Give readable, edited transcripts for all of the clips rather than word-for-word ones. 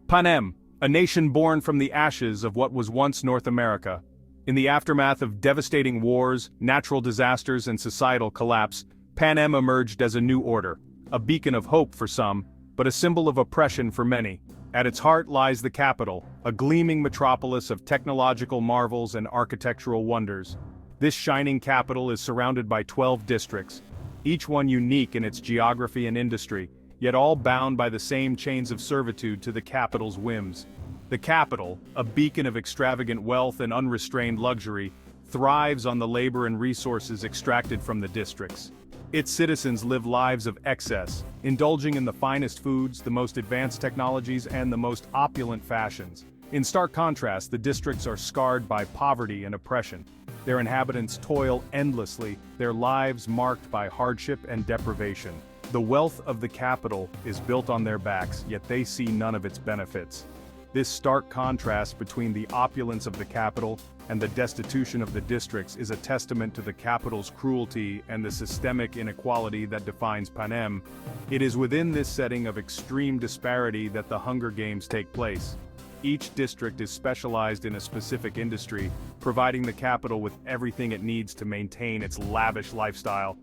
Panem, a nation born from the ashes of what was once North America. In the aftermath of devastating wars, natural disasters, and societal collapse, Panem emerged as a new order, a beacon of hope for some, but a symbol of oppression for many. At its heart lies the capital, a gleaming metropolis of technological marvels and architectural wonders. This shining capital is surrounded by 12 districts, each one unique in its geography and industry, yet all bound by the same chains of servitude to the capital's whims. The capital, a beacon of extravagant wealth and unrestrained luxury, thrives on the labor and resources extracted from the districts. Its citizens live lives of excess, indulging in the finest foods, the most advanced technologies, and the most opulent fashions. In stark contrast, the districts are scarred by poverty and oppression. Their inhabitants toil endlessly, their lives marked by hardship and deprivation. The wealth of the capital is built on their backs, yet they see none of its benefits. This stark contrast between the opulence of the capital and the destitution of the districts is a testament to the capital's cruelty and the systemic inequality that defines Panem. It is within this setting of extreme disparity that the Hunger Games take place. Each district is specialized in a specific industry, providing the capital with everything it needs to maintain its lavish lifestyle.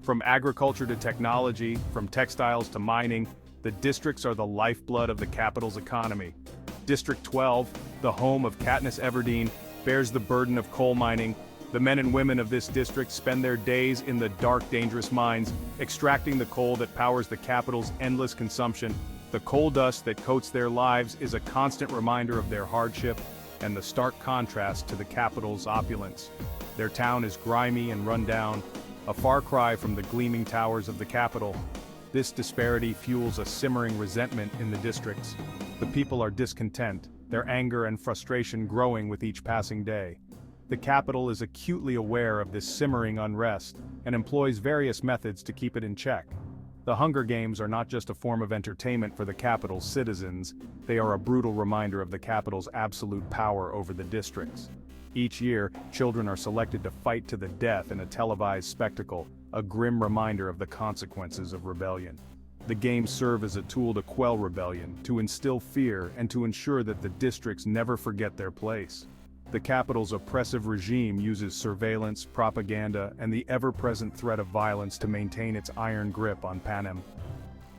From agriculture to technology, from textiles to mining, the districts are the lifeblood of the capital's economy. District 12, the home of Katniss Everdeen, bears the burden of coal mining. The men and women of this district spend their days in the dark, dangerous mines, extracting the coal that powers the capital's endless consumption. The coal dust that coats their lives is a constant reminder of their hardship and the stark contrast to the capital's opulence. Their town is grimy and run down, a far cry from the gleaming towers of the capital. This disparity fuels a simmering resentment in the districts. The people are discontent, their anger and frustration growing with each passing day. The capital is acutely aware of this simmering unrest and employs various methods to keep it in check. The Hunger Games are not just a form of entertainment for the capital's citizens, they are a brutal reminder of the capital's absolute power over the districts. Each year, children are selected to fight to the death in a televised spectacle, a grim reminder of the consequences of rebellion. The games serve as a tool to quell rebellion, to instill fear, and to ensure that the districts never forget their place. The capital's oppressive regime uses surveillance, propaganda, and the ever-present threat of violence to maintain its iron grip on Panem.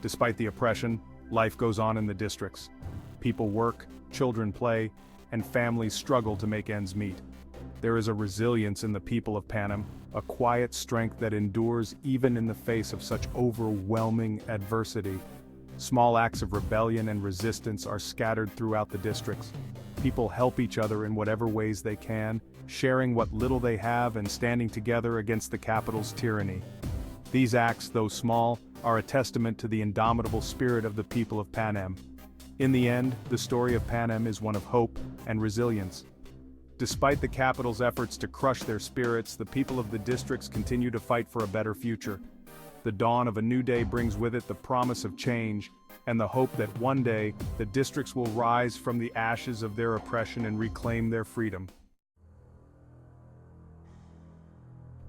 Despite the oppression, life goes on in the districts. People work, children play, and families struggle to make ends meet. There is a resilience in the people of Panem, a quiet strength that endures even in the face of such overwhelming adversity. Small acts of rebellion and resistance are scattered throughout the districts. People help each other in whatever ways they can, sharing what little they have and standing together against the capital's tyranny. These acts, though small, are a testament to the indomitable spirit of the people of Panem. In the end, the story of Panem is one of hope and resilience. Despite the capital's efforts to crush their spirits, the people of the districts continue to fight for a better future. The dawn of a new day brings with it the promise of change, and the hope that one day, the districts will rise from the ashes of their oppression and reclaim their freedom.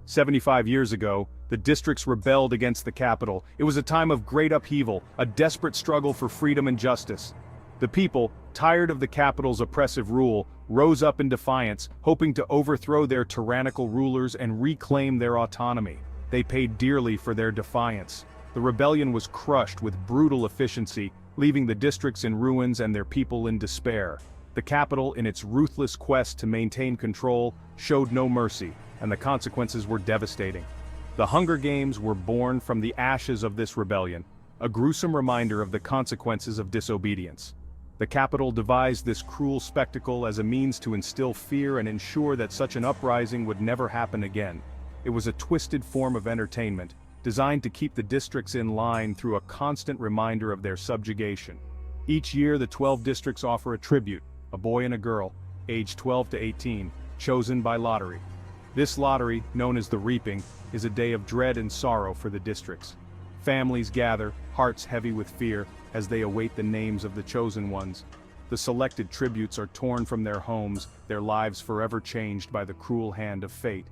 75 years ago, the districts rebelled against the capital. It was a time of great upheaval, a desperate struggle for freedom and justice. The people, tired of the capital's oppressive rule, rose up in defiance, hoping to overthrow their tyrannical rulers and reclaim their autonomy. They paid dearly for their defiance. The rebellion was crushed with brutal efficiency, leaving the districts in ruins and their people in despair. The capital, in its ruthless quest to maintain control, showed no mercy, and the consequences were devastating. The Hunger Games were born from the ashes of this rebellion, a gruesome reminder of the consequences of disobedience. The capital devised this cruel spectacle as a means to instill fear and ensure that such an uprising would never happen again. It was a twisted form of entertainment, designed to keep the districts in line through a constant reminder of their subjugation. Each year, the 12 districts offer a tribute, a boy and a girl, aged 12 to 18, chosen by lottery. This lottery, known as the Reaping, is a day of dread and sorrow for the districts. Families gather, hearts heavy with fear, as they await the names of the chosen ones. The selected tributes are torn from their homes, their lives forever changed by the cruel hand of fate.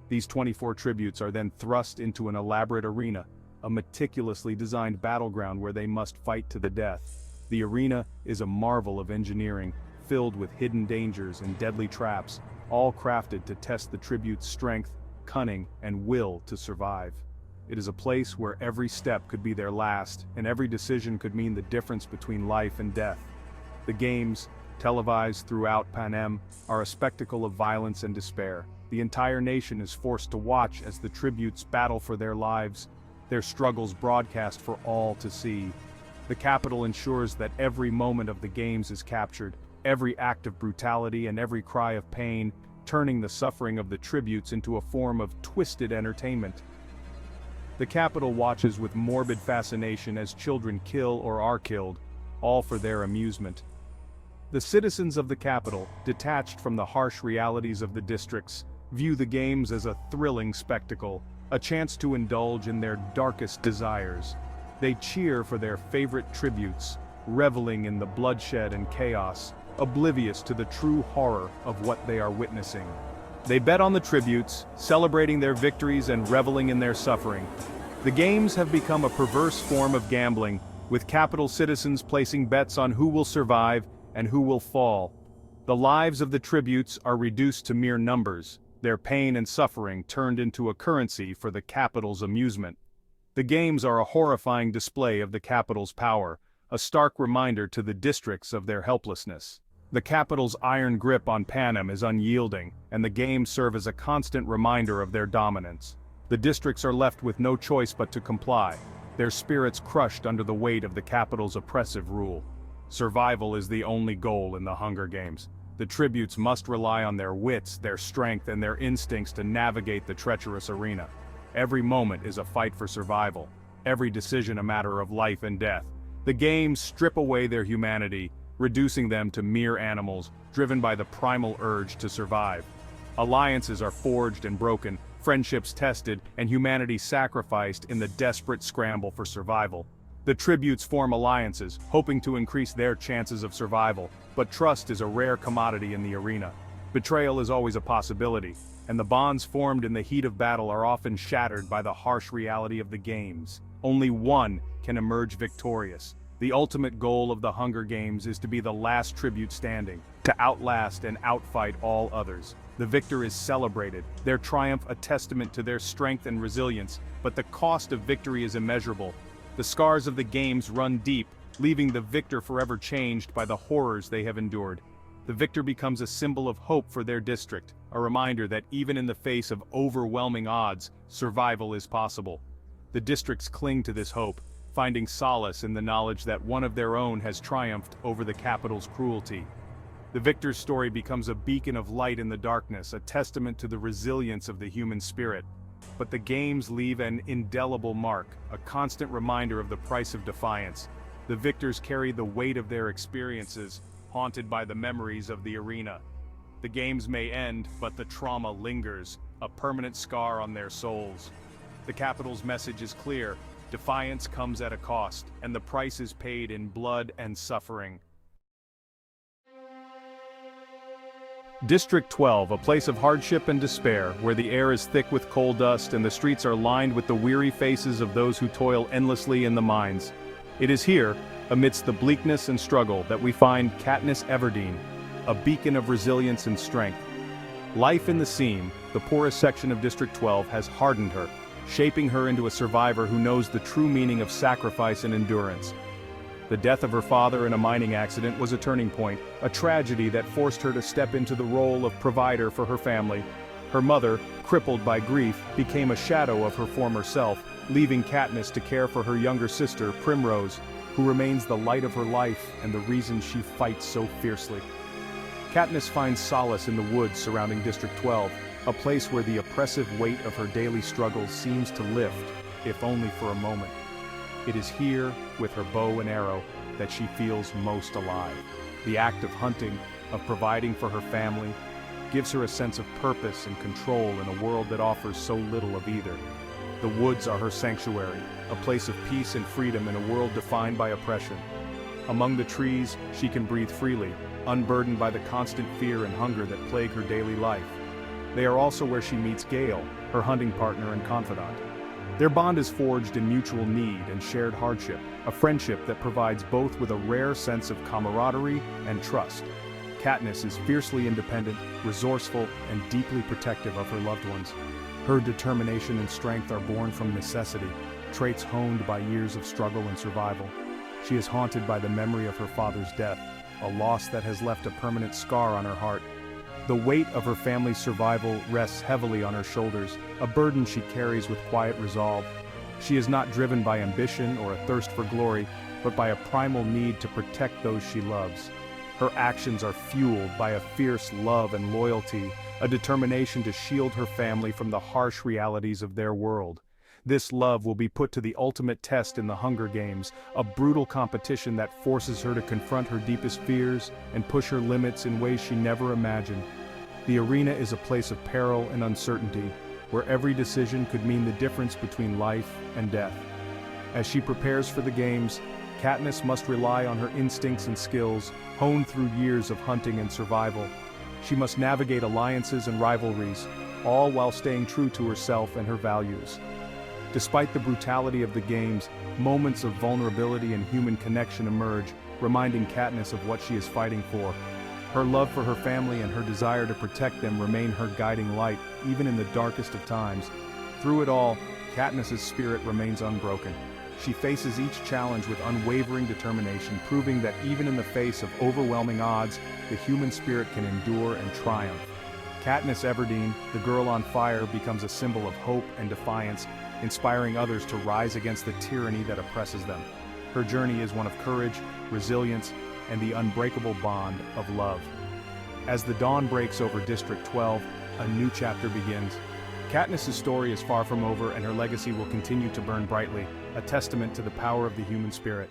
These 24 tributes are then thrust into an elaborate arena, a meticulously designed battleground where they must fight to the death. The arena is a marvel of engineering, filled with hidden dangers and deadly traps, all crafted to test the tribute's strength, cunning, and will to survive. It is a place where every step could be their last, and every decision could mean the difference between life and death. The games, televised throughout Panem, are a spectacle of violence and despair. The entire nation is forced to watch as the tributes battle for their lives, their struggles broadcast for all to see. The capital ensures that every moment of the games is captured, every act of brutality and every cry of pain, turning the suffering of the tributes into a form of twisted entertainment. The capital watches with morbid fascination as children kill or are killed, all for their amusement. The citizens of the capital, detached from the harsh realities of the districts, view the games as a thrilling spectacle, a chance to indulge in their darkest desires. They cheer for their favorite tributes, reveling in the bloodshed and chaos, oblivious to the true horror of what they are witnessing. They bet on the tributes, celebrating their victories and reveling in their suffering. The games have become a perverse form of gambling, with capital citizens placing bets on who will survive and who will fall. The lives of the tributes are reduced to mere numbers, their pain and suffering turned into a currency for the capital's amusement. The games are a horrifying display of the capital's power, a stark reminder to the districts of their helplessness. The capital's iron grip on Panem is unyielding, and the games serve as a constant reminder of their dominance. The districts are left with no choice but to comply, their spirits crushed under the weight of the capital's oppressive rule. Survival is the only goal in the Hunger Games. The tributes must rely on their wits, their strength, and their instincts to navigate the treacherous arena. Every moment is a fight for survival, every decision a matter of life and death. The games strip away their humanity, reducing them to mere animals, driven by the primal urge to survive. Alliances are forged and broken, friendships tested, and humanity sacrificed in the desperate scramble for survival. The tributes form alliances, hoping to increase their chances of survival, but trust is a rare commodity in the arena. Betrayal is always a possibility, and the bonds formed in the heat of battle are often shattered by the harsh reality of the games. Only one can emerge victorious. The ultimate goal of the Hunger Games is to be the last tribute standing, to outlast and outfight all others. The victor is celebrated, their triumph a testament to their strength and resilience, but the cost of victory is immeasurable. The scars of the games run deep, leaving the victor forever changed by the horrors they have endured. The victor becomes a symbol of hope for their district, a reminder that even in the face of overwhelming odds, survival is possible. The districts cling to this hope, finding solace in the knowledge that one of their own has triumphed over the capital's cruelty. The victor's story becomes a beacon of light in the darkness, a testament to the resilience of the human spirit. But the games leave an indelible mark, a constant reminder of the price of defiance. The victors carry the weight of their experiences, haunted by the memories of the arena. The games may end, but the trauma lingers, a permanent scar on their souls. The capital's message is clear: defiance comes at a cost, and the price is paid in blood and suffering. District 12, a place of hardship and despair, where the air is thick with coal dust and the streets are lined with the weary faces of those who toil endlessly in the mines. It is here, amidst the bleakness and struggle, that we find Katniss Everdeen, a beacon of resilience and strength. Life in the seam, the poorest section of District 12, has hardened her, shaping her into a survivor who knows the true meaning of sacrifice and endurance. The death of her father in a mining accident was a turning point, a tragedy that forced her to step into the role of provider for her family. Her mother, crippled by grief, became a shadow of her former self, leaving Katniss to care for her younger sister, Primrose, who remains the light of her life and the reason she fights so fiercely. Katniss finds solace in the woods surrounding District 12, a place where the oppressive weight of her daily struggles seems to lift, if only for a moment. It is here, with her bow and arrow, that she feels most alive. The act of hunting, of providing for her family, gives her a sense of purpose and control in a world that offers so little of either. The woods are her sanctuary, a place of peace and freedom in a world defined by oppression. Among the trees, she can breathe freely, unburdened by the constant fear and hunger that plague her daily life. They are also where she meets Gale, her hunting partner and confidant. Their bond is forged in mutual need and shared hardship, a friendship that provides both with a rare sense of camaraderie and trust. Katniss is fiercely independent, resourceful, and deeply protective of her loved ones. Her determination and strength are born from necessity, traits honed by years of struggle and survival. She is haunted by the memory of her father's death, a loss that has left a permanent scar on her heart. The weight of her family's survival rests heavily on her shoulders, a burden she carries with quiet resolve. She is not driven by ambition or a thirst for glory, but by a primal need to protect those she loves. Her actions are fueled by a fierce love and loyalty, a determination to shield her family from the harsh realities of their world. This love will be put to the ultimate test in the Hunger Games, a brutal competition that forces her to confront her deepest fears and push her limits in ways she never imagined. The arena is a place of peril and uncertainty, where every decision could mean the difference between life and death. As she prepares for the games, Katniss must rely on her instincts and skills, honed through years of hunting and survival. She must navigate alliances and rivalries, all while staying true to herself and her values. Despite the brutality of the games, moments of vulnerability and human connection emerge, reminding Katniss of what she is fighting for. Her love for her family and her desire to protect them remain her guiding light, even in the darkest of times. Through it all, Katniss's spirit remains unbroken. She faces each challenge with unwavering determination, proving that even in the face of overwhelming odds, the human spirit can endure and triumph. Katniss Everdeen, the girl on fire, becomes a symbol of hope and defiance, inspiring others to rise against the tyranny that oppresses them. Her journey is one of courage, resilience, and the unbreakable bond of love. As the dawn breaks over District 12, a new chapter begins. Katniss's story is far from over, and her legacy will continue to burn brightly, a testament to the power of the human spirit.